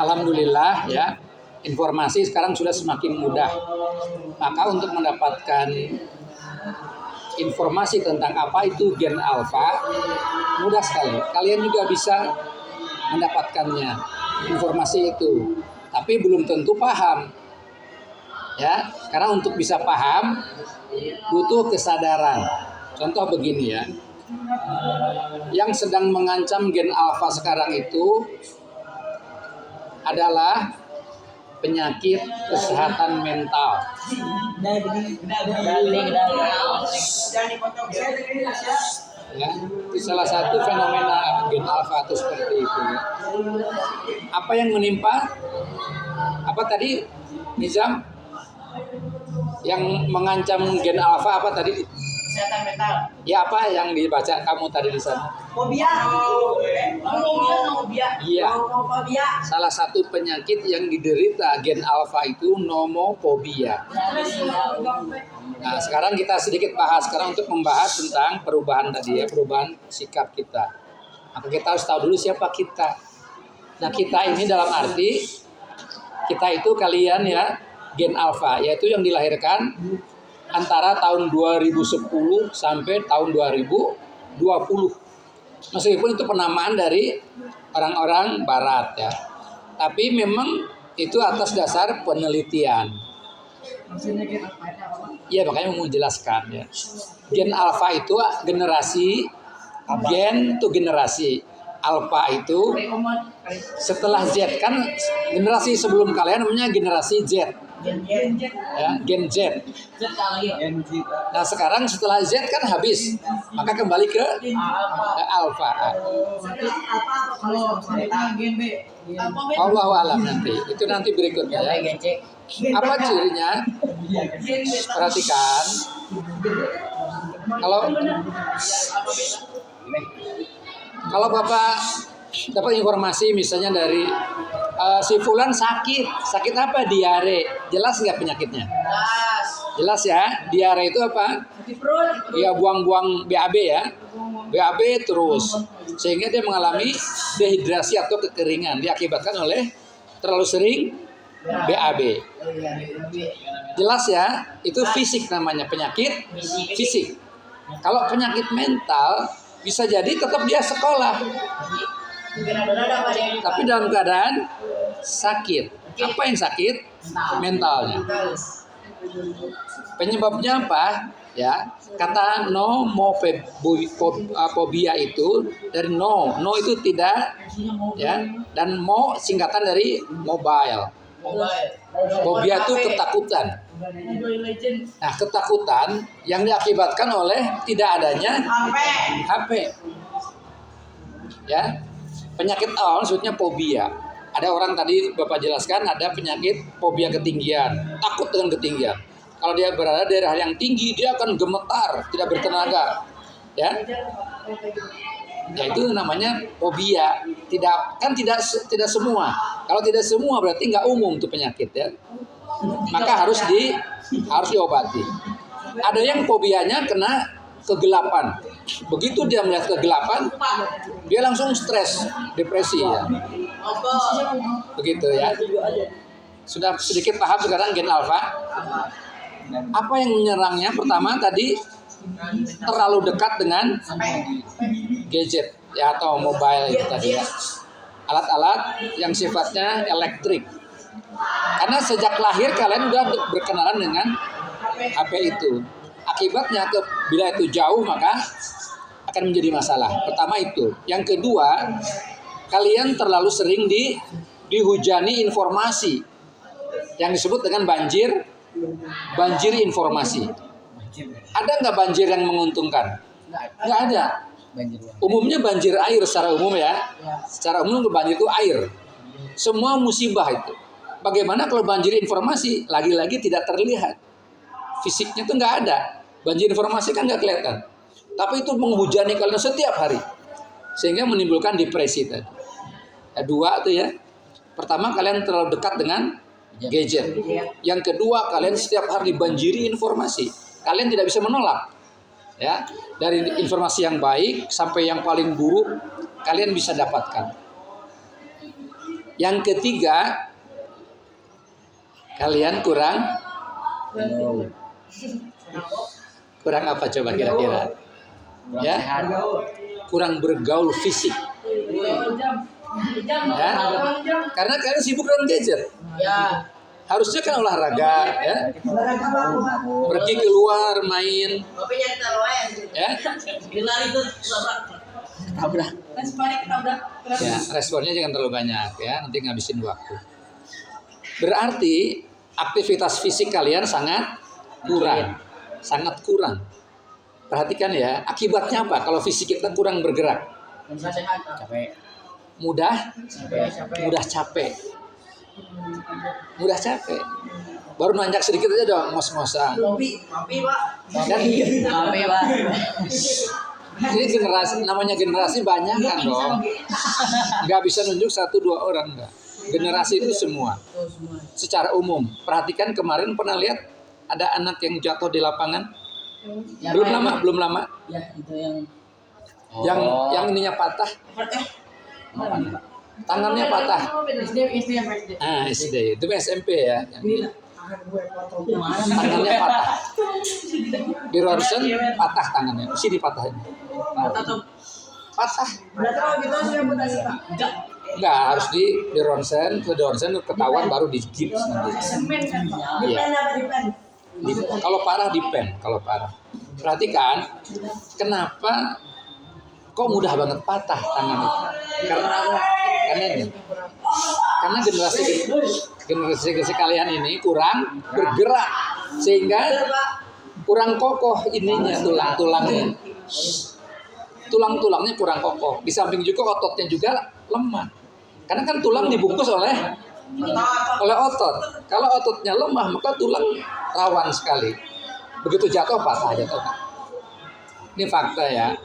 Alhamdulillah ya, informasi sekarang sudah semakin mudah. Maka untuk mendapatkan informasi tentang apa itu gen alfa mudah sekali. Kalian juga bisa mendapatkannya informasi itu, tapi belum tentu paham. Ya, karena untuk bisa paham butuh kesadaran. Contoh begini ya, yang sedang mengancam gen alfa sekarang itu adalah penyakit kesehatan mental. Ya, itu salah satu fenomena gen alfa itu seperti itu. Ya. Apa yang menimpa? Apa tadi, Nizam? Yang mengancam gen alfa apa tadi? Kesehatan mental. Ya, apa yang dibaca kamu tadi di sana? Fobia. Nomofobia. Iya. Nomofobia. Salah satu penyakit yang diderita gen alfa itu nomofobia. Nah, sekarang kita sedikit bahas sekarang untuk membahas tentang perubahan tadi ya, perubahan sikap kita. Maka kita harus tahu dulu siapa kita. Nah, kita ini dalam arti kita itu kalian ya, gen alfa, yaitu yang dilahirkan antara tahun 2010 sampai tahun 2020. Meskipun itu penamaan dari orang-orang barat ya. Tapi memang itu atas dasar penelitian. Maksudnya gen alfa itu apa? Iya, makanya mau menjelaskan ya. Gen alfa itu generasi, gen itu generasi. Alfa itu setelah Z, kan generasi sebelum kalian namanya generasi Z. Gen Ya, gen Z. Nah, sekarang setelah Z kan habis, maka kembali ke alfa. gen B. Allahu a'lam nanti. Itu nanti berikutnya ya. Apa cirinya? Perhatikan. Kalau Bapak dapat informasi misalnya dari si fulan sakit apa? Diare. Jelas nggak penyakitnya? Jelas ya. Diare itu apa? Ya, buang-buang BAB ya. BAB terus sehingga dia mengalami dehidrasi atau kekeringan diakibatkan oleh terlalu sering BAB. Jelas ya, itu fisik namanya, penyakit fisik. Kalau penyakit mental bisa jadi tetap dia sekolah, tapi dalam keadaan sakit. Apa yang sakit? Mentalnya. Penyebabnya apa? Ya, kata nomofobia itu dari no itu tidak, ya, dan mo singkatan dari mobile. Fobia itu ketakutan. Nah, ketakutan yang diakibatkan oleh tidak adanya HP. Ya, penyakit awal maksudnya fobia. Ada orang tadi Bapak jelaskan ada penyakit fobia ketinggian, takut dengan ketinggian. Kalau dia berada di daerah yang tinggi, dia akan gemetar, tidak bertenaga. Ya, ya itu namanya fobia. Tidak semua. Kalau tidak semua berarti nggak umum tuh penyakit ya. Maka harus diobati. Ada yang fobianya kena kegelapan. Begitu dia melihat kegelapan, dia langsung stres, depresi ya. Begitu ya. Sudah sedikit paham sekarang gen alfa? Apa yang menyerangnya? Pertama tadi terlalu dekat dengan gadget ya atau mobile itu tadi ya. Alat-alat yang sifatnya elektrik. Karena sejak lahir kalian udah berkenalan dengan HP itu. Akibatnya bila itu jauh maka akan menjadi masalah. Pertama itu. Yang kedua, kalian terlalu sering dihujani informasi yang disebut dengan banjir informasi. Ada nggak banjir yang menguntungkan? Nggak ada. Umumnya banjir air secara umum ya. Secara umum banjir itu air. Semua musibah itu. Bagaimana kalau banjir informasi? Lagi-lagi tidak terlihat. Fisiknya itu nggak ada. Banjir informasi kan nggak kelihatan. Tapi itu menghujani kalian setiap hari. Sehingga menimbulkan depresi tadi. Dua tuh ya. Pertama, kalian terlalu dekat dengan gadget. Yang kedua, kalian setiap hari dibanjiri informasi. Kalian tidak bisa menolak. Ya, dari informasi yang baik sampai yang paling buruk kalian bisa dapatkan. Yang ketiga, kalian kurang apa coba kira-kira? Ya, kurang bergaul fisik. Ya, karena kalian sibuk dengan gadget. Ya. Harusnya kan olahraga, ya, pergi keluar main, Kopi nyari taruhan. ya, Lari tuh tabrak. Kan sebalik tabrak. ya, responnya jangan terlalu banyak, ya, nanti ngabisin waktu. Berarti aktivitas fisik kalian sangat kurang. Perhatikan ya, akibatnya apa? Kalau fisik kita kurang bergerak, Capek. mudah capek. Baru nanjak sedikit aja dong, ngos-ngosan. Kopi, Pak. Kan? Kopi, Pak. Ini namanya generasi banyak kan dong. Nggak bisa nunjuk 1-2 orang enggak. Generasi itu semua. Secara umum. Perhatikan kemarin pernah lihat ada anak yang jatuh di lapangan. Belum lama. Ya, itu yang Yang ininya patah. Tangannya patah. SD. SD. Itu SMP ya. Tangannya patah. Di ronsen patah tangannya. Mesti dipatahin. Patah. Enggak, harus di ronsen, ke ronsen ketahuan baru di gips nanti. Iya. Kalau parah di pen, Perhatikan, kenapa kok mudah banget patah tangan itu? Karena generasi kalian ini kurang bergerak sehingga kurang kokoh ininya tulang-tulangnya kurang kokoh. Di samping juga ototnya juga lemah. Karena kan tulang dibungkus oleh otot. Kalau ototnya lemah maka tulang rawan sekali. Begitu jatuh patah jatuh. Ini fakta ya.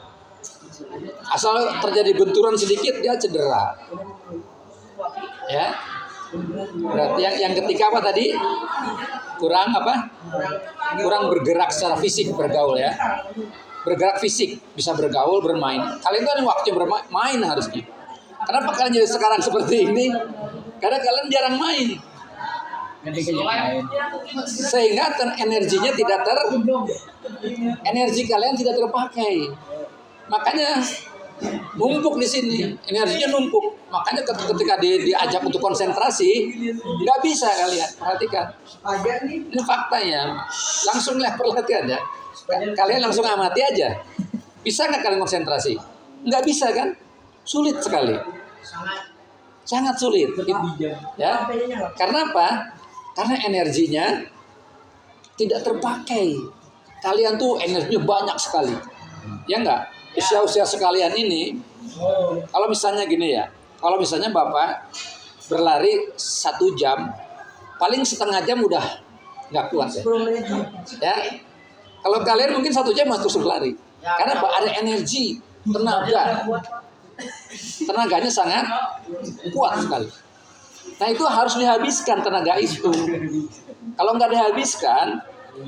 Asal terjadi benturan sedikit dia cedera. Ya. Berarti yang ketiga apa tadi? Kurang apa? Kurang bergerak secara fisik, bergaul ya. Bergerak fisik, bisa bergaul, bermain. Kalian tuh ada waktu bermain harusnya. Kenapa kalian jadi sekarang seperti ini? Karena kalian jarang main. Sehingga energinya energi kalian tidak terpakai. Makanya numpuk di sini, energinya numpuk. Makanya ketika diajak untuk konsentrasi, nggak bisa kalian. Perhatikan. Ini faktanya. Langsung lihat perhatian ya. Kalian langsung amati aja. Bisa nggak kalian konsentrasi? Nggak bisa kan? Sulit sekali. Sangat sulit. Ya. Karena apa? Karena energinya tidak terpakai. Kalian tuh energinya banyak sekali. Ya enggak? Usia-usia sekalian ini, kalau misalnya gini ya, kalau misalnya Bapak berlari 1 jam, paling setengah jam udah nggak kuat ya. Ya, kalau kalian mungkin 1 jam masih terus berlari, karena apa? Ada energi, tenaganya sangat kuat sekali. Nah itu harus dihabiskan tenaga itu. Kalau nggak dihabiskan,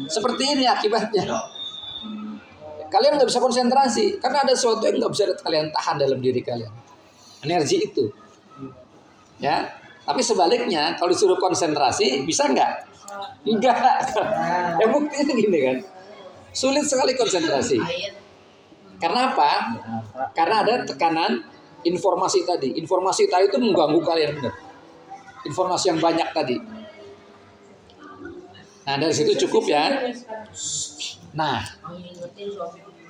seperti ini akibatnya. Kalian nggak bisa konsentrasi karena ada sesuatu yang nggak bisa kalian tahan dalam diri kalian, energi itu, ya. Tapi sebaliknya kalau disuruh konsentrasi bisa nggak? Enggak. Ya buktinya gini kan, sulit sekali konsentrasi. Karena apa? Karena ada tekanan informasi tadi. Informasi tadi itu mengganggu kalian benar. Informasi yang banyak tadi. Nah dari situ cukup ya. Nah,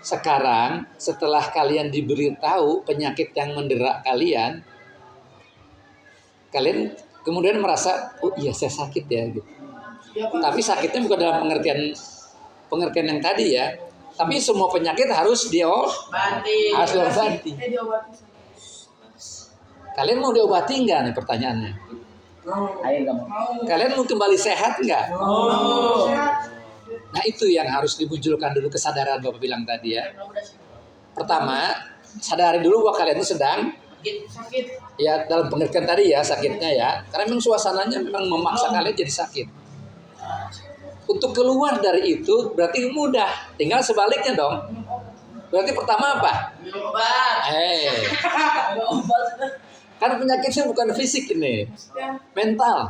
sekarang setelah kalian diberitahu penyakit yang mendera kalian kemudian merasa, oh iya saya sakit ya gitu. Tapi sakitnya bukan dalam pengertian yang tadi ya. Tapi semua penyakit harus diobati. Kalian mau diobati enggak nih pertanyaannya? Kalian mau kembali sehat enggak? Nah itu yang harus dimunculkan dulu kesadaran Bapak bilang tadi ya. Pertama, sadari dulu bahwa kalian itu sedang sakit. Ya dalam pengertian tadi ya sakitnya ya. Karena memang suasananya memang memaksa kalian jadi sakit. Untuk keluar dari itu berarti mudah. Tinggal sebaliknya dong. Berarti pertama apa? Karena penyakitnya bukan fisik ini, mental.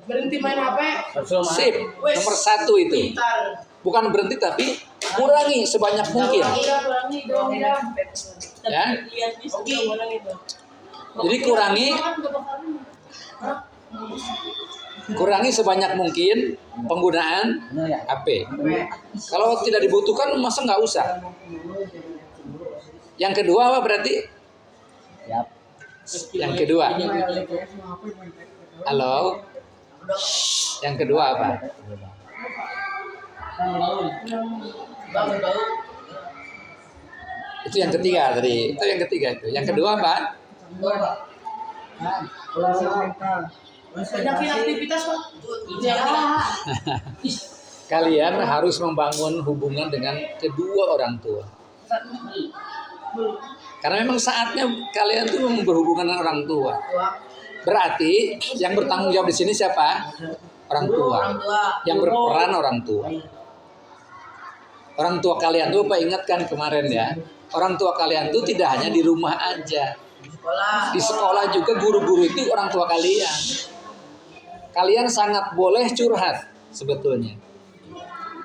Berhenti main HP. Sip, nomor 1 itu. Pintar. Bukan berhenti tapi kurangi sebanyak mungkin. Kurangi dong ya. Ya. Oke. Jadi kurangi sebanyak mungkin penggunaan HP. Kalau tidak dibutuhkan masa nggak usah. Yang kedua apa berarti? Yang kedua. Halo. Yang kedua apa? Itu yang ketiga tadi. Itu yang ketiga itu. Yang kedua apa? Banyakin aktivitas Pak. Kalian harus membangun hubungan dengan kedua orang tua. Karena memang saatnya kalian tuh berhubungan dengan orang tua. Berarti yang bertanggung jawab di sini siapa? Orang tua. Yang berperan orang tua. Orang tua kalian tuh apa ingatkan kemarin ya? Orang tua kalian tuh tidak hanya di rumah aja. Di sekolah juga guru-guru itu orang tua kalian. Kalian sangat boleh curhat sebetulnya.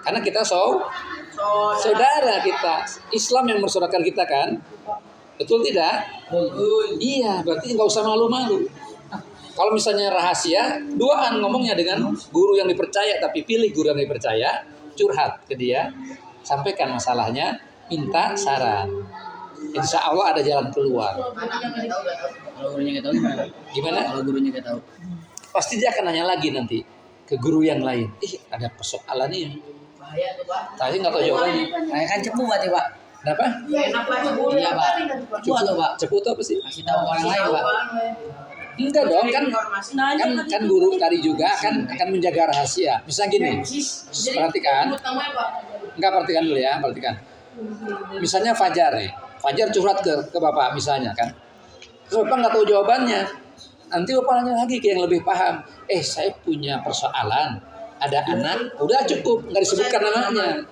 Karena kita saudara kita. Islam yang bersaudarakan kita kan? Betul tidak? Iya, berarti nggak usah malu-malu. Kalau misalnya rahasia, duaan ngomongnya dengan guru yang dipercaya, tapi pilih guru yang dipercaya, curhat ke dia, sampaikan masalahnya, minta saran. Insya Allah ada jalan keluar. Kalau gurunya nggak tahu gimana? Gimana? Kalau gurunya nggak tahu. Pasti dia akan nanya lagi nanti ke guru yang lain. Ada persoalan nih. Bahaya tuh Pak. Tadi nggak tahu jawabannya. Kayak kan cepu berarti Pak. Kenapa? Enak Pak. Iya Pak. Cepu atau Pak? Cepu itu apa sih? Kasih tahu orang lain Pak. Enggak dong, kan guru tadi juga akan menjaga rahasia. Misalnya gini, perhatikan. Enggak, perhatikan dulu ya, perhatikan. Misalnya Fajar nih. Fajar curhat ke Bapak misalnya kan. Terus Bapak nggak tahu jawabannya. Nanti Bapak nanya lagi ke yang lebih paham. Saya punya persoalan. Ada anak, udah cukup, nggak disebutkan namanya.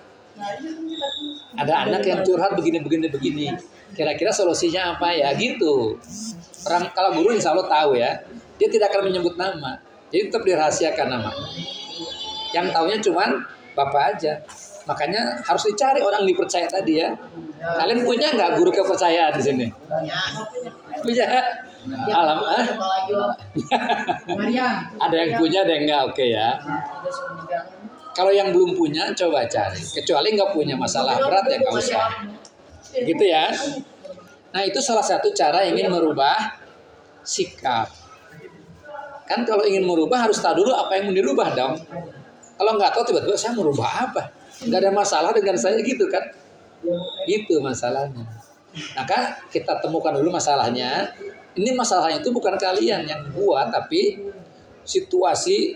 Ada anak yang curhat begini. Kira-kira solusinya apa ya? Gitu. Kalau guru insya Allah tahu ya. Dia tidak akan menyebut nama. Jadi tetap dirahasiakan nama. Yang taunya cuman Bapak aja. Makanya harus dicari orang dipercaya tadi ya. Kalian punya nggak guru kepercayaan di sini? Punya. Alam, ada yang punya, ada yang enggak, oke ya. Kalau yang belum punya, coba cari. Kecuali nggak punya masalah berat ya nggak usah. Gitu ya. Nah itu salah satu cara ingin merubah sikap. Kan kalau ingin merubah harus tahu dulu apa yang mau dirubah dong. Kalau nggak tahu tiba-tiba saya merubah apa? Nggak ada masalah dengan saya gitu kan? Itu masalahnya. Maka kita temukan dulu masalahnya. Ini masalahnya itu bukan kalian yang buat, tapi situasi,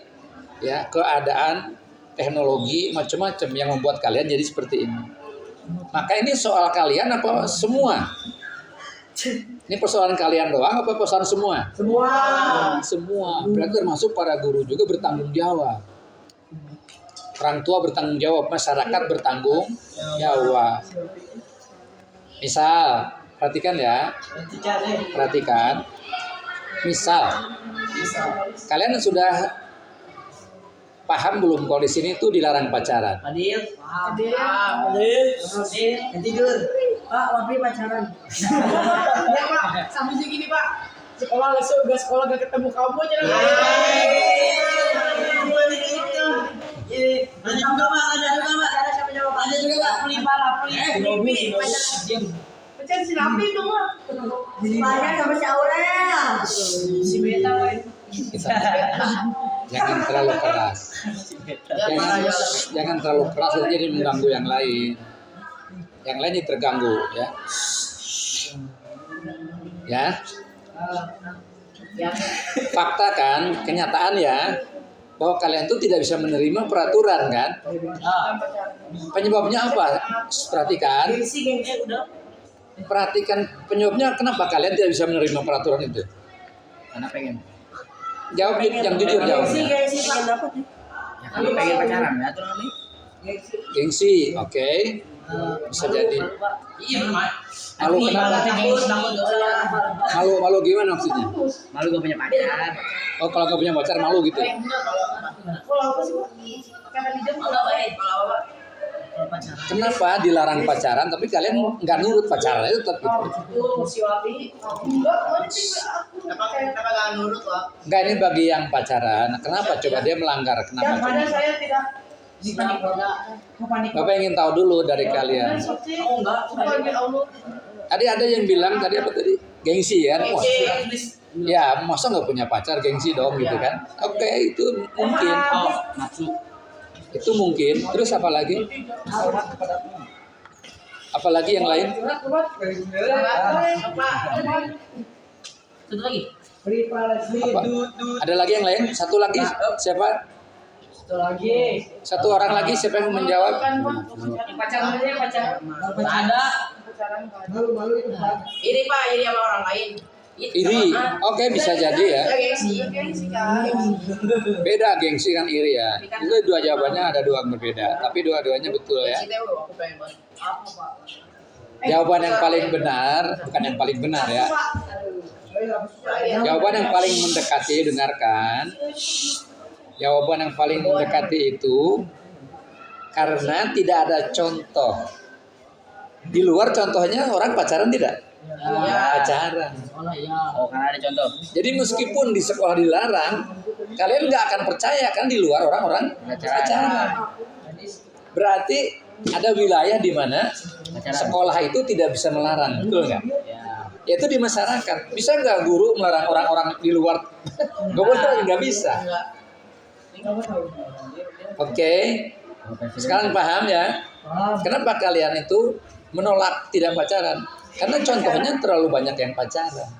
ya, keadaan, teknologi, macam-macam yang membuat kalian jadi seperti ini. Maka ini soal kalian apa semua? Ini persoalan kalian doang apa persoalan semua? Semua. Berarti termasuk para guru juga bertanggung jawab. Orang tua bertanggung jawab, masyarakat bertanggung jawab. Misal, perhatikan ya. Perhatikan. Misal, kalian sudah paham belum kalau di sini tuh dilarang pacaran? Adil. Tidur. Pak, wapi pacaran. Ya Pak, sama segini Pak. Sekolah gak ketemu kamu aja lah. Ada juga Pak. Peli. Pacaran si Rapi dong Pak. Pacaran sama si Aurel. Si Beta Pak. Jangan terlalu keras. Jangan terlalu keras jadi mengganggu yang lain. Yang lain terganggu ya. Ya. Fakta kan, kenyataan ya, bahwa kalian tuh tidak bisa menerima peraturan kan? Penyebabnya apa? Perhatikan penyebabnya kenapa kalian tidak bisa menerima peraturan itu? Karena pengen. Jawab yang jujur jawabnya. Ya, kami pengen pacaran ya tuh kami. Gengsi, oke. Bisa jadi. Iya, Mak. Malu kenapa? Malu gimana maksudnya? Malu gak punya pacar. Oh, kalau nggak punya pacar malu gitu. Kalau aku sih karena di jam kalau apa? Kalau pacaran. Kenapa dilarang pacaran tapi kalian nggak nurut pacaran itu tetap gitu? Si Wapi enggak, kenapa nggak nurut lah? Enggak, ini bagi yang pacaran. Kenapa coba dia melanggar? Yang Kenapa? mana Coba? saya tidak panik. Bapak ingin tahu dulu dari kalian. Oh enggak, bukan Allah. Tadi ada yang bilang tadi apa tadi? Gengsi ya? Ya, masa nggak punya pacar gengsi dong gitu kan? Oke, itu mungkin. Nafsu. Itu mungkin. Terus apa lagi? Apalagi yang lain? Satu lagi. Apa? Ada lagi yang lain? Satu lagi? Siapa? Satu orang lagi siapa yang menjawab? Pacaran aja pacaran. Ada. Ini Pak, ini sama orang lain. Iri. Oke, bisa jadi ya. Gengsi kan. Beda gengsi kan iri ya. Itu dua jawabannya ada dua yang berbeda. Tapi dua-duanya betul ya. Aku pengen banget. Apa Pak? Jawaban yang paling benar, bukan yang paling benar ya. Jawaban yang paling mendekati, dengarkan. Jawaban yang paling mendekati itu karena tidak ada contoh. Di luar contohnya orang pacaran tidak? Pacaran. Oh, karena ada contoh. Jadi meskipun di sekolah dilarang, kalian nggak akan percaya kan di luar orang-orang pacaran. Berarti ada wilayah di mana sekolah itu tidak bisa melarang, betul nggak? Ya. Yaitu di masyarakat. Bisa nggak guru melarang orang-orang di luar? Nggak boleh, nggak bisa. Oke, sekarang paham ya? Kenapa kalian itu menolak tidak pacaran? Karena contohnya terlalu banyak yang pacaran.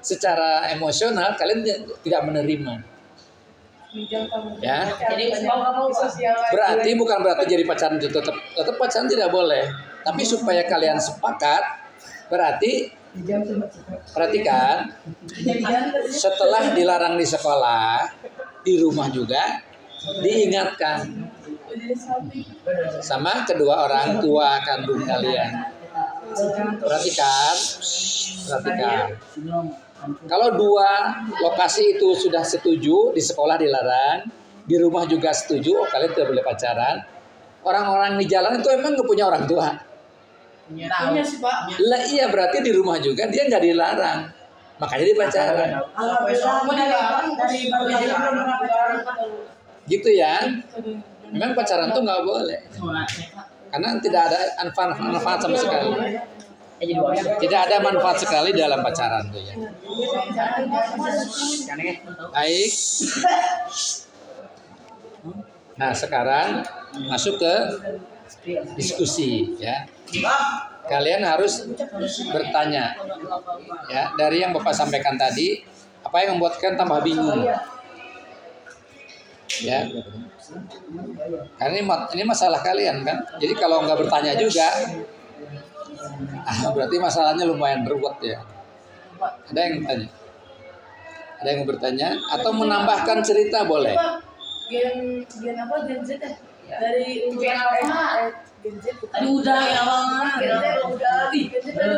Secara emosional kalian tidak menerima. Ya. Jadi mau sosial. Berarti bukan berarti jadi pacaran itu tetap pacaran tidak boleh. Tapi supaya kalian sepakat, berarti perhatikan setelah dilarang di sekolah, di rumah juga diingatkan sama kedua orang tua kandung kalian. Perhatikan. Kalau dua lokasi itu sudah setuju, di sekolah dilarang, di rumah juga setuju, oh kalian tidak boleh pacaran. Orang-orang di jalan itu emang nggak punya orang tua. Punya sih Pak. Lah iya, berarti di rumah juga dia nggak dilarang, makanya dia pacaran. Gitu ya. Memang pacaran tuh nggak boleh, karena tidak ada manfaat sama sekali. Tidak ada manfaat sekali dalam pacaran tuh ya. Baik. Nah sekarang masuk ke diskusi ya. Kalian harus bertanya ya, dari yang Bapak sampaikan tadi, apa yang membuat kalian tambah bingung ya. Karena ini masalah kalian kan. Jadi kalau nggak bertanya juga, berarti masalahnya lumayan ruwet ya. Ada yang bertanya? Ada yang bertanya atau menambahkan cerita boleh? Gen apa Gen Z ya? Dari Gen apa? Gen Z. Tadi udah ya Bang. Gen Z udah. Gen Z dari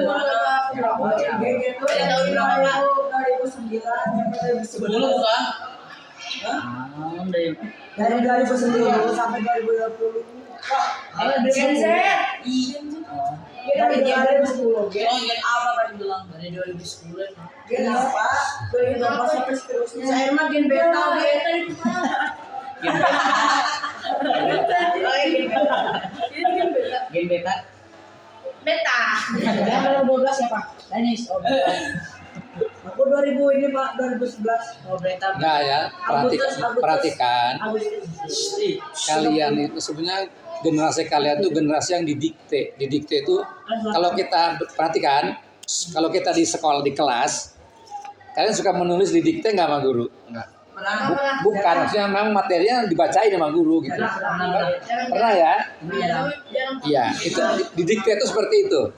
berapa? Gen Z itu yang tahun berapa? 2009 sampai 2010 kan? Dari 2009 sampai 2020. Gen Z. Dari 2010. Gen apa tadi bilang? Dari 2010. Gen apa? 2008 sampai seterusnya. Saya mah gen beta, beta itu. Game beta. Beta. Yang 12 siapa? Danis. Oh, Aku 2000 ini Pak, 2011. Oh, beta. Enggak ya, perhatikan. Kalian itu sebenarnya generasi kalian itu generasi yang didikte. Didikte itu kalau kita perhatikan, kalau kita di sekolah di kelas, kalian suka menulis didikte nggak sama guru? Enggak. Bukan, maksudnya memang materinya dibacain sama guru gitu. Pernah ya? Iya, itu didikte itu seperti itu.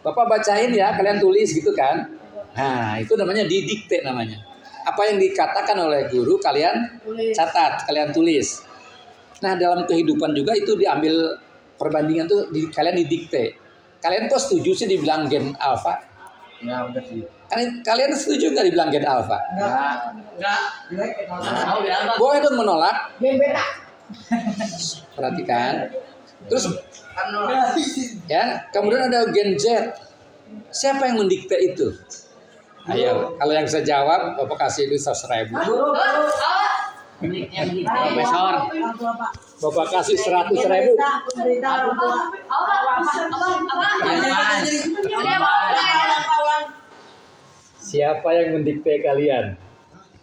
Bapak bacain ya, kalian tulis gitu kan? Nah, itu namanya didikte namanya. Apa yang dikatakan oleh guru kalian catat, kalian tulis. Nah, dalam kehidupan juga itu diambil perbandingan tuh kalian didikte. Kalian kok setuju sih dibilang gen alfa? Ya udah sih. Kalian setuju nggak dibilang gen alfa? Enggak. Tahu ya, Pak. Boleh dong menolak. Gen beta. Perhatikan. Terus ya, kemudian ada gen Z. Siapa yang mendikte itu? Ayo, kalau yang bisa jawab, Bapak kasih duit 100.000. Profesor. Bapak kasih 100.000. Siapa yang mendikte kalian?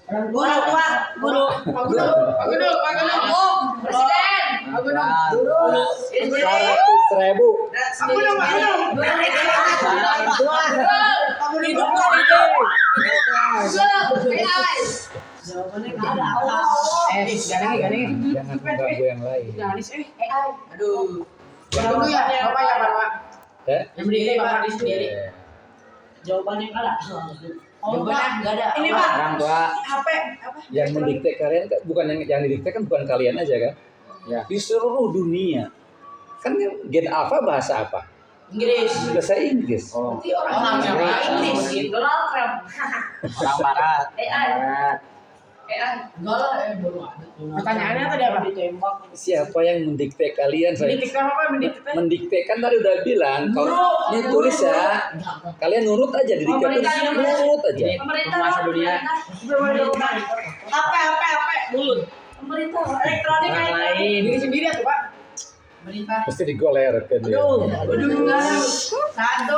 Orang tua, guru, presiden, guru, 100.000. Jangan mengganggu yang lain. Aduh. Tunggu ya, Bapak ya, Pak. Ya? Yang berdiri Bapak di sendiri. Jawabannya enggak ada. Jawabannya enggak ada. Ini Pak. Orang tua. HP apa? Yang mendikte kalian kan bukan yang didikte kan bukan kalian aja kan? Ya. Di seluruh dunia. Kan gen alpha bahasa apa? Inggris. Bahasa Inggris. Oh. Nanti orang Inggris. Donald Trump. Orang barat. AI. Barat. Enggak lah, baru ada. Pertanyaannya tadi apa? Ditembak. Siapa yang mendikte kalian? Mendikte apa? Mendikte. Mendikte kan tadi udah bilang kalau ini tulis ya. Kalian nurut aja didikte tulis nurut aja. Ini penguasa dunia. HP. Mulut. Pemerintah elektronik Orang lain. Diri sendiri tuh, Pak. Pemerintah. Pasti digolerkan dia. Satu.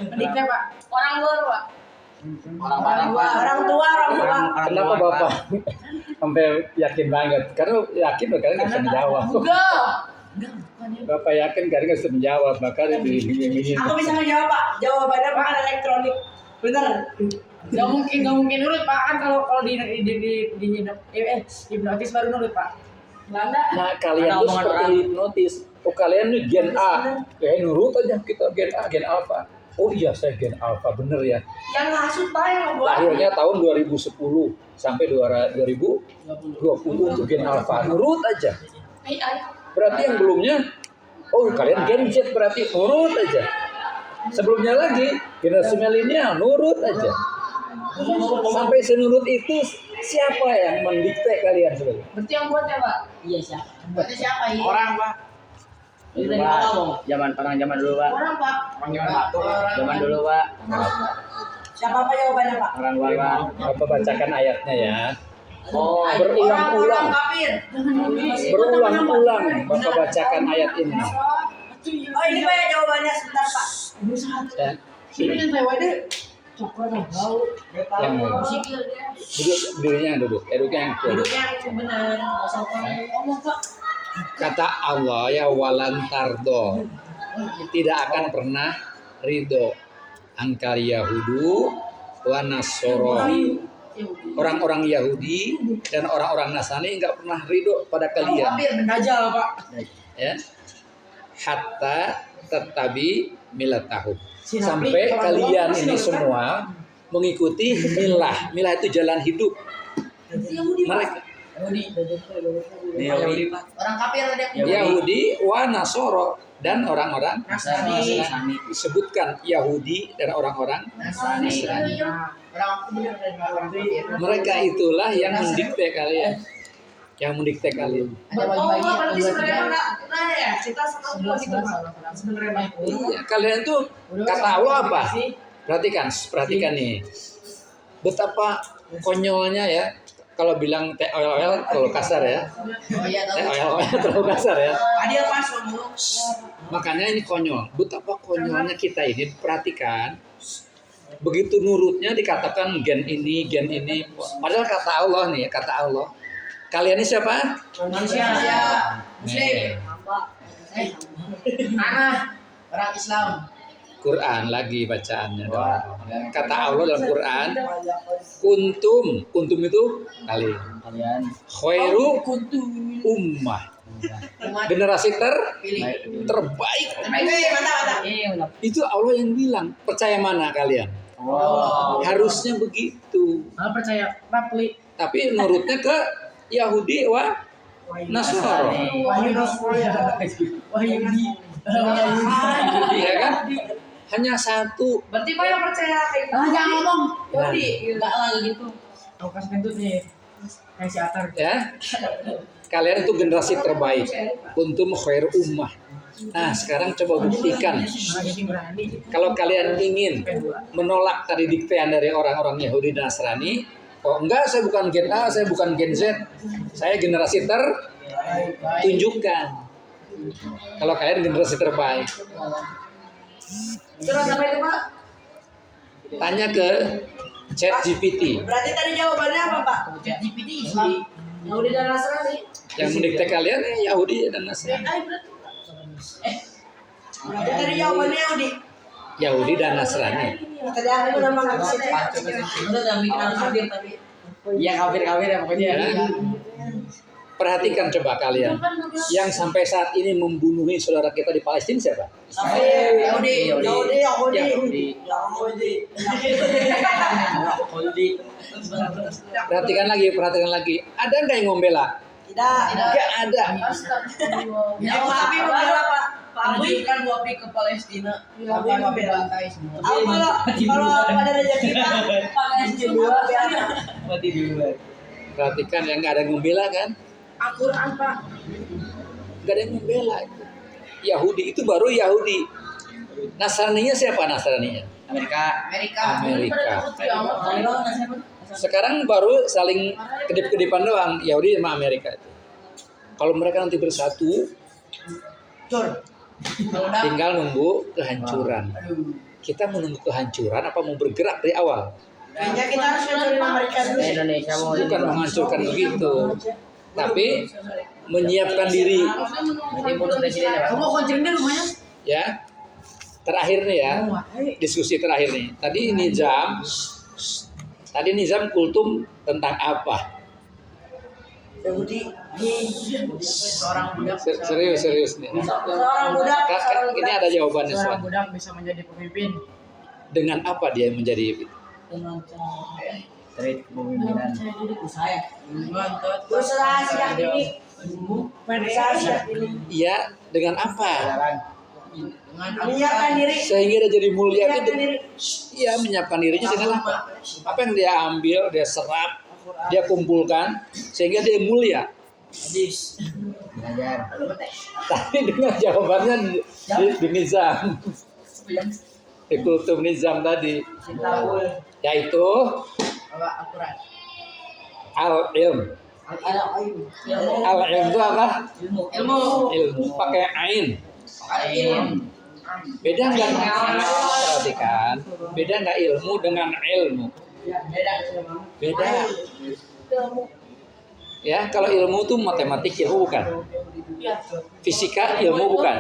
Mendikte, Pak. Orang luar, Pak. Orang barat, Pak. Orang tua. Kenapa Bapak sampai yakin banget? Karena yakin kalian nggak bisa menjawab. Enggak. Bapak yakin kalian nggak bisa menjawab, maka diiming-imingin. Aku bisa ngejawab, Pak. Jawabannya Pak elektronik. Bener. Gak mungkin nurut, Pak. Kan kalau hipnotis baru nurut, Pak. Belanda. Nah kalian Ada tuh omongan seperti orang. hipnotis. Oh kalian nih gen A, nurut aja kita gen A, gen alpha. Oh iya saya gen alpha bener ya. Yang ngasut Pak yang ngebuat. Lahirnya tahun 2010 sampai 2020 untuk gen alpha. Nurut aja. AI. Berarti yang belumnya, oh kalian gen Z berarti nurut aja. Sebelumnya lagi generasi milenial nurut aja. Sampai senurut itu siapa yang mendikte kalian sebenarnya? Berarti yang buat ya, Pak? Iya, siapa? Buatnya siapa ini? Orang, Pak. Orang zaman dulu, Pak. Orang, Pak. Orang zaman dulu, Pak. Siapa Pak jawabannya, Pak? Orang luar, Pak. Apa bacakan ayatnya ya? Oh, Berulang-ulang. Orang kafir. Berulang-ulang Bapak bacakan ayat ini. Oh, ini Pak ya jawabannya sebentar, Pak. Ya. Ini yang lewatnya coklat yang bau. Yang Sikil dia. duduk, duduknya yang duduk. Duduknya yang benar. Nggak usah ngomong, Pak. Kata Allah ya walantardo, tidak akan pernah ridho angkal Yahudu wa Nasoro. Orang-orang Yahudi dan orang-orang Nasrani nggak pernah ridho pada kalian. Kafir, Dajjal, Pak. Ya. Hatta tetapi milatahu. Sampai kalian ini semua mengikuti milah. Milah itu jalan hidup. Mereka Yahudi, Pak. Orang kafir ada yang Yahudi wa Nasoro dan orang-orang Nasrani. disebutkan Yahudi dan orang-orang Nasrani. Nasrani. Orang aku benar dari Mereka itulah yang mendikte kalian. Yang mendikte kalian. Ada bagi-bagi. Oh, berarti sebenarnya enggak ya. Kita sama gitu, Pak. Sebenarnya Pak. Iya, kalian tuh kata Allah apa? Perhatikan nih. Betapa konyolnya ya. Kalau bilang teh oil terlalu kasar ya. Oh iya, Teh tahu. oil terlalu kasar ya. Adil Pak ngomong. Makanya ini konyol. Betapa konyolnya kita ini. Perhatikan. Begitu nurutnya dikatakan gen ini. Padahal kata Allah nih, kata Allah. Kalian ini siapa? Manusia. Muslim. Anak orang Islam. Quran lagi bacaannya dong. Kata Allah dalam Quran, kuntum itu kalian. Khairu ummah. Generasi terbaik. Mantap. Itu Allah yang bilang. Percaya mana kalian? Wow. Harusnya begitu. Percaya Rapli. tapi nurutnya ke Yahudi Nasrani. Iya kan? Hanya satu. Berarti Pak yang percaya kayak gitu. Jangan ngomong. Yahudi. Enggak lah gitu. Aku kasih kentut nih. Kayak si Atar. Ya. Kalian itu generasi terbaik. Kuntum khair ummah. Nah, sekarang coba buktikan. Kalau kalian ingin menolak tadi diktean dari orang-orang Yahudi dan Nasrani, oh enggak, saya bukan Gen A, saya bukan Gen Z, saya generasi tunjukkan. Kalau kalian generasi terbaik, Terus apa itu Pak? tanya ke ChatGPT. Berarti tadi jawabannya apa Pak? ChatGPT Islam. Yahudi dan Nasrani. Yang mendikte kalian Yahudi dan Nasrani. Berarti tadi jawabannya Yahudi. Yahudi dan Nasrani. Tadi aku udah makan ke situ. Udah jangan bikin aku kafir tapi. Iya kafir ya pokoknya. Ya. Perhatikan coba kalian, yang sampai saat ini membunuhi saudara kita di Palestina siapa? Yahudi. Perhatikan lagi. Ada nggak yang membela? Tidak. Nggak ada. Ya Wahabi membela Pak. Tunjukkan Wahabi ke Palestina. Wahabi bantai semua. Kalau pada raja kita Palestina dua Mati duluan. Perhatikan yang nggak ada yang membela kan? Al-Quran Pak. Nggak ada yang membela. Yahudi itu baru Yahudi. Nasraninya siapa Nasraninya? Amerika. Sekarang baru saling kedip-kedipan doang Yahudi sama Amerika itu. Kalau mereka nanti bersatu, tinggal nunggu kehancuran. Kita menunggu kehancuran apa mau bergerak dari awal? Kayaknya kita harus hancurin Amerika dulu. Indonesia mau Bukan menghancurkan begitu, tapi menyiapkan diri. Nanti bunuh presiden ya Pak. Kamu hancurin deh rumahnya. Ya, terakhir nih ya, diskusi terakhir nih. Tadi Nizam kultum tentang apa? Yahudi. Seorang budak. Serius nih. Seorang budak. Ini ada jawabannya Seorang soalnya. budak bisa menjadi pemimpin. Dengan apa dia menjadi? Dari kepemimpinan. Berusaha sejak dini. Berusaha sejak dini. Iya, dengan apa? Menyiapkan diri. Sehingga dia jadi mulia Menyiapkan itu. diri. Iya, menyiapkan dirinya dengan apa? Apa yang dia ambil, dia serap, dia kumpulkan, sehingga dia mulia. Belajar. Tapi dengan jawabannya di Nizam. Di kultum Nizam tadi. Yaitu al-ilm. Al-ilm itu apa? Ilmu. Pakai ain. Beda nggak? Perhatikan. Beda nggak ilmu dengan ilmu? Beda. Ya, kalau ilmu itu matematik ilmu bukan? Fisika ilmu bukan?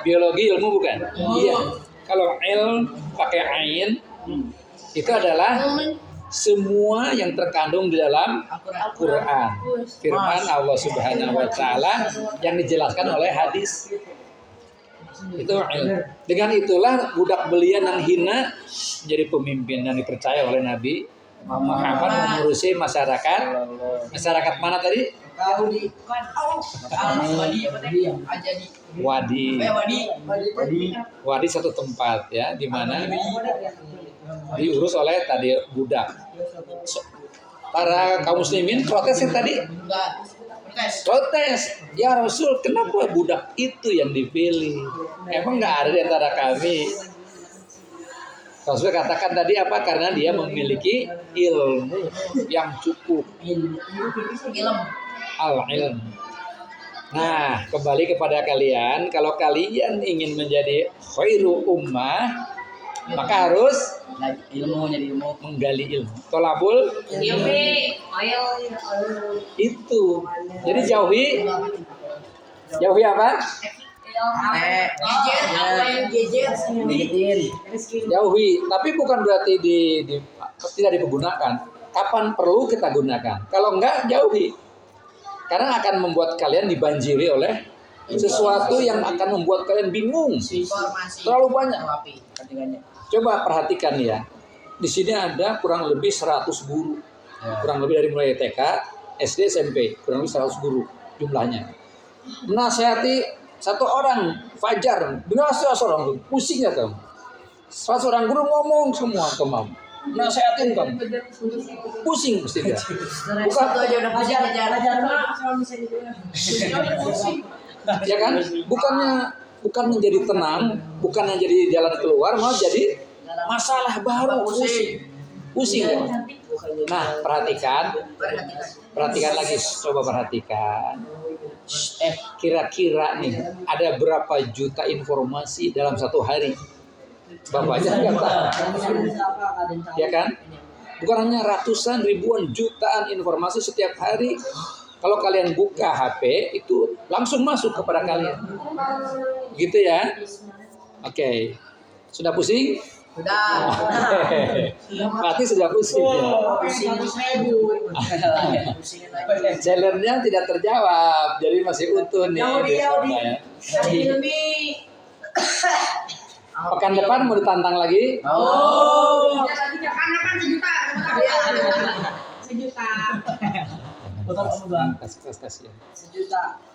Biologi ilmu bukan? Iya. Kalau ilm pakai ain itu adalah semua yang terkandung di dalam Al-Quran. Firman Allah Subhanahu wa taala yang dijelaskan oleh hadis. Itu ilmu. Dengan itulah budak belian yang hina menjadi pemimpin yang dipercaya oleh Nabi Muhammad mengurusi masyarakat. Masyarakat mana tadi? Wadi satu tempat ya, di mana diurus oleh tadi budak. Para kaum muslimin protes yang tadi. Protes, ya Rasul, kenapa budak itu yang dipilih? Emang nggak ada di antara kami? Rasul katakan tadi apa? Karena dia memiliki ilmu yang cukup. Al-ilm. Nah, kembali kepada kalian, kalau kalian ingin menjadi khairu ummah, maka harus menggali ilmu. Tolabul itu. Jadi jauhi apa? Jauhi, tapi bukan berarti tidak dipergunakan. Kapan perlu kita gunakan? Kalau enggak, jauhi. Karena akan membuat kalian dibanjiri oleh sesuatu yang akan membuat kalian bingung. Terlalu banyak. Coba perhatikan ya. Di sini ada kurang lebih 100 guru. kurang lebih dari mulai TK, SD, SMP, kurang lebih 100 guru jumlahnya. Menasihati satu orang, Fajar, benar 100 orang, pusing ya kamu. 100 orang guru ngomong semua ke mam, nasihatin kamu, pusing mesti dia. Bukan aja udah Ajar sama bisa gitu. ya kan? Bukannya jadi tenang, bukannya jadi jalan keluar, malah jadi masalah baru, pusing kan? Nah, perhatikan lagi, coba perhatikan. Kira-kira nih ada berapa juta informasi dalam satu hari? Bapaknya nggak tahu, ya kan? Bukan hanya ratusan, ribuan, jutaan informasi setiap hari. Kalau kalian buka HP itu langsung masuk kepada kalian, gitu ya? Oke, sudah pusing? Udah. Berarti sudah pusing ya. Challenge-nya tidak terjawab, jadi masih utuh nih. Pekan depan mau ditantang lagi? Oh. Kasih.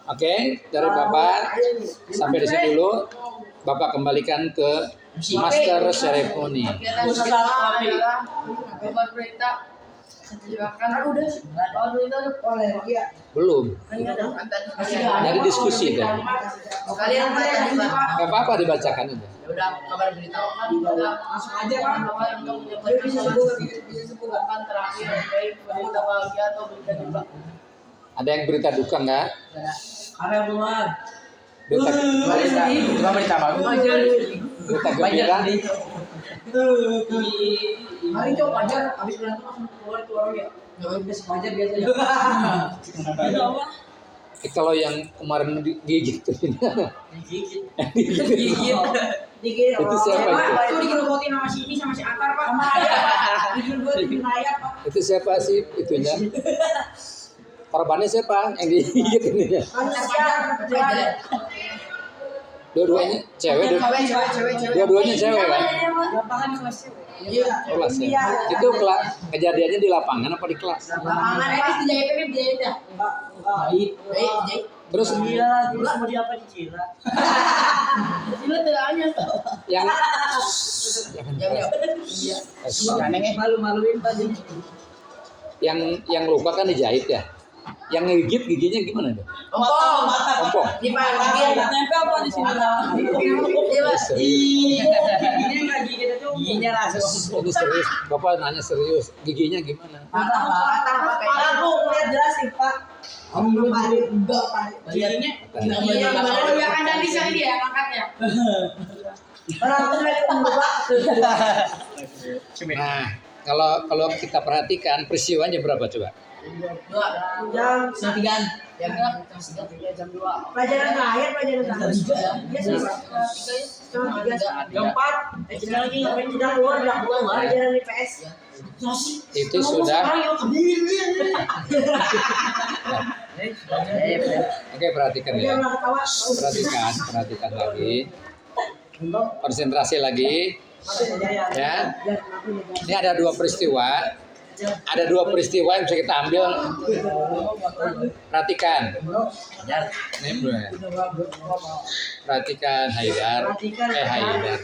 Oke, dari Bapak sampai di sini dulu. Bapak kembalikan ke master seremoni. Belum. Jadi diskusi tadi. Kalian Gak apa-apa dibacakan itu. udah kabar berita Langsung aja kan. untuk disebutkan terakhir baik berita bahagia atau berita duka. Ada yang berita duka nggak? Karena keluar. Berita Cuma berita bagus. berita gembira. Hari itu Fajar habis berantem langsung keluar itu orangnya. Habis Fajar biasanya. Kalau yang kemarin gigit tuh Gigit. Dikit. Itu siapa itu? Itu digerogotin sama si ini sama si Akar Pak. Sama Ayah. Digerogotin Ayah Pak. itu siapa sih itunya? Korbannya siapa yang digigit ini? Fajar. Dua-duanya cewek, Cewek. dua-duanya cewek kan? Lapangan kelas cewek. Iya. Kelas ya. Itu kejadiannya di lapangan apa di kelas? Lapangan pas dijahit ya. Jahit. Terus Iya, terus mau diapa dicira? Cila telanya tuh. yang Iya. Malu-maluin Pak jadi. yang luka kan dijahit ya. Yang ngegigit giginya gimana tuh? Ompong. Di pagi Nempel apa di sini? Ini enggak gigit itu. Giginya langsung. Ini serius. Bapak nanya serius. Giginya gimana? Patah Pak. Aku lihat jelas sih Pak. Belum balik enggak Pak. Giginya Iya, kan dan bisa dia angkatnya. orang tuh lagi Pak. Nah, kalau kita perhatikan peristiwanya berapa coba? Jam Setigaan. Jam 2. pelajaran terakhir. Iya sih Pak. Jam 4. Lagi ngapain sudah keluar pelajaran IPS. Itu sudah. Oke, perhatikan ya. Perhatikan lagi. Konsentrasi lagi. Ya. Ini ada dua peristiwa. Ada dua peristiwa yang bisa kita ambil. Perhatikan. Ini bro ya. Perhatikan Haidar. Haidar.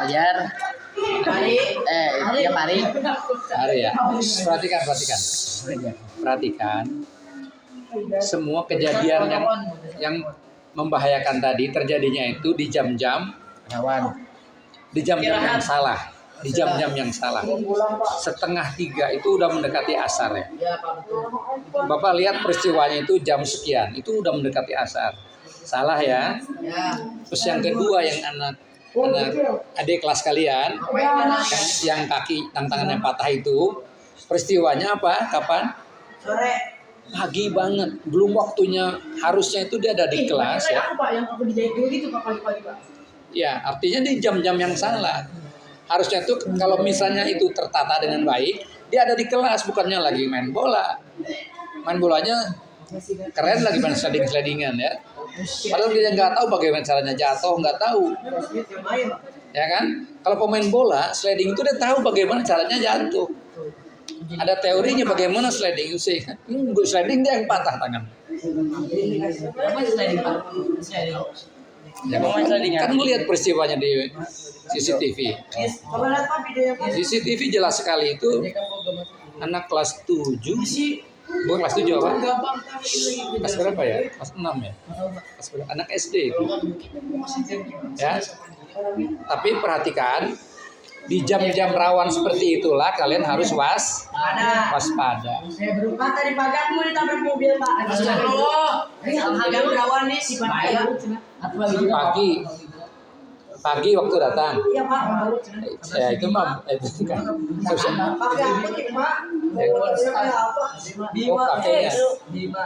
Ajar. Dia mari. Hari ya. Perhatikan. Semua kejadian yang membahayakan tadi terjadinya itu di jam-jam yang salah. Di jam-jam yang salah. 2:30 itu udah mendekati asar ya. Bapak lihat peristiwanya itu jam sekian, itu udah mendekati asar. Salah ya. Terus yang kedua yang anak adik kelas kalian yang tangannya patah itu, peristiwanya apa? Kapan? Sore. Pagi banget, belum waktunya. Harusnya itu dia ada di kelas ya. Pak yang aku dijahit dulu gitu Pak pagi-pagi Pak. Ya, artinya di jam-jam yang salah. Harusnya tuh kalau misalnya itu tertata dengan baik, dia ada di kelas, bukannya lagi main bola. Main bolanya keren, lagi main sliding-slidingan ya. Padahal dia nggak tahu bagaimana caranya jatuh, nggak tahu. Ya kan? Kalau pemain bola, sliding itu dia tahu bagaimana caranya jatuh. Ada teorinya bagaimana sliding. Sliding dia yang patah tangan. Apa sliding Pak? Sliding. Ya, kan melihat peristiwanya di CCTV. Coba lihat Pak videonya. CCTV jelas sekali itu anak kelas 7. Bukan kelas 7 apa? Kelas berapa ya? Kelas 6 ya? Kelas berapa? Anak SD itu. Ya. Tapi perhatikan di jam-jam rawan seperti itulah kalian harus waspada. Pak tadi pagi aku mau ditabrak mobil Pak. Astagfirullah. Harga berawan nih si bahaya. Pagi waktu datang. Iya Pak. Ya itu mah itu kan. Pakai apa nih Pak? Pakai apa? Oh, pakainya.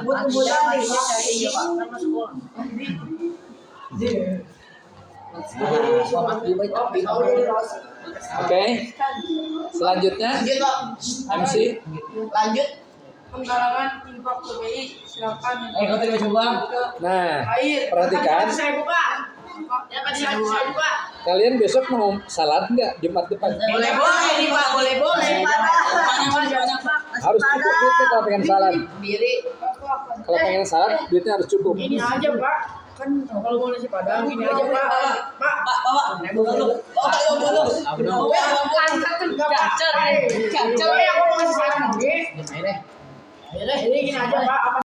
Buat-buatan nih Pak. Iya Pak. Sama sekolah. Oke. Selanjutnya MC. Lanjut. Penggalangan infak PBI silakan. Kau tadi coba. Nah, Air. perhatikan. Saya buka. Ya kan saya buka. Kalian besok mau salat nggak Jumat depan? Boleh nih Pak. Boleh Pak. Harus cukup duitnya kalau pengen salat. Diri. Kalau pengen salat duitnya harus cukup. Ini aja Pak. Kan kalau mau nasi padang ini aja Pak. Pak. Bawa. Angkat tuh gacor. Gacor ya aku mau nasi padang. Ini gini aja Pak.